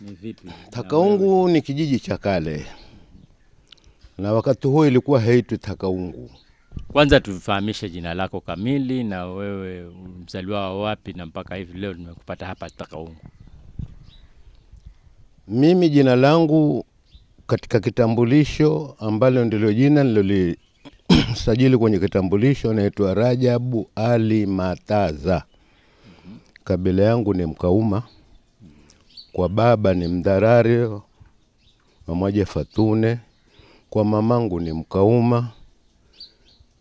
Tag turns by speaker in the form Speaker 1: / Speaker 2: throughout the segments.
Speaker 1: Ni vipi?
Speaker 2: Takaungu ni kijiji cha kale. Na wakati huo ilikuwa haitwi Takaungu.
Speaker 1: Kwanza tufahamishe jina lako kamili na wewe mzaliwa wapi na mpaka hivi leo nimekupata hapa Takaungu.
Speaker 2: Mimi jina langu katika kitambulisho ambalo ndilo jina nilolisajili kwenye kitambulisho naitwa Rajabu Ali Mataza. Kabila yangu ni Mkauma. Kwa baba ni Mdarari mmoja Fatune. Kwa mamangu ni Mkauma.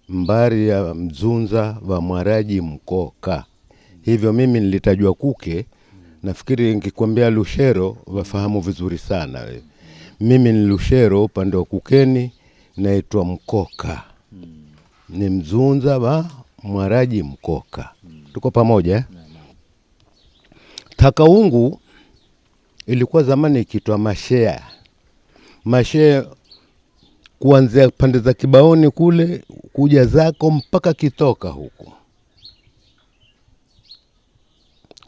Speaker 2: Mbari ya Mzunza wa Mwaraji Mkoka. Hivyo mimi nilitajwa Kuke. Nafikiri nikikwambia Lushero wafahamu vizuri sana. Mimi ni Lushero upande wa Kukeni naitwa Mkoka. Ni Mzunza wa Mwaraji Mkoka. Tuko pamoja? Takaungu ilikuwa zamani ikiitwa Mashea. Mashea kuanzia pande za Kibaoni kule kuja zako mpaka Kitoka huku.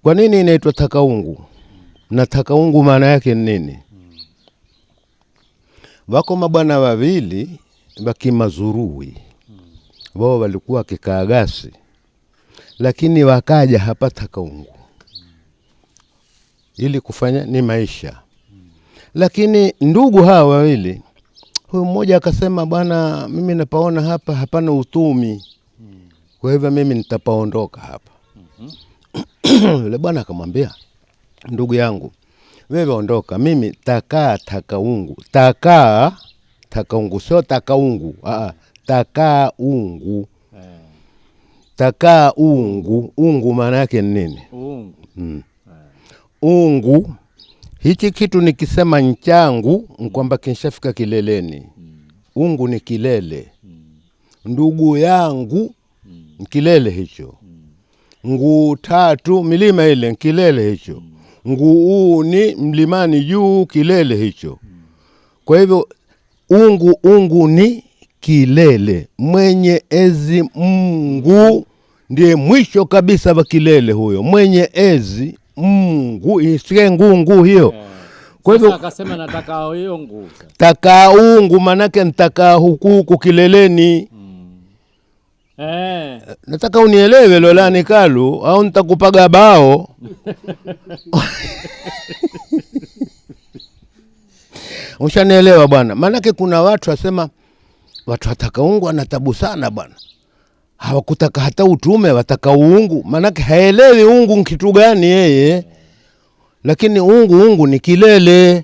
Speaker 2: Kwa nini inaitwa Takaungu? Na Takaungu maana yake ni nini? Wako mabwana wawili wakimazurui. Wao walikuwa Kikaagasi. Lakini wakaja hapa Takaungu. Ili kufanya ni maisha. Lakini ndugu hawa wawili, huyu mmoja akasema bwana mimi napaona hapa hapana utumi. Kwa hivyo mimi nitapaondoka hapa. Yule bwana akamwambia ndugu yangu, wewe ondoka, mimi takaa Takaungu. Takaa Takaungu sio Takaungu. Takaungu. Takaungu. Ungu maana yake ni nini?
Speaker 1: Ungu.
Speaker 2: Ungu. Hichi kitu nikisema nchangu kwamba kinshafika kileleni. Ungu ni kilele. Ndugu yangu kilele hicho. Nguu tatu milima ile kilele hicho. Nguu ni mlimani juu kilele hicho. Kwa hivyo ungu ni kilele. Mwenyezi Mungu ndiye mwisho kabisa wa kilele huyo. Mwenyezi Mungu isiye ngungu hiyo.
Speaker 1: Kwa hivyo akasema nataka hiyo nguu.
Speaker 2: Takaungu manake nitaka huku kileleni. Nataka unielewe Lolani Kalu au nitakupaga bao. Ushanielewa bwana. Manake kuna watu wasema watu Takaungu anatabu sana bwana. Hawakutaka hata utume wataka uungu. Manake haelewi ungu kitu gani yeye. Lakini ungu ni kilele.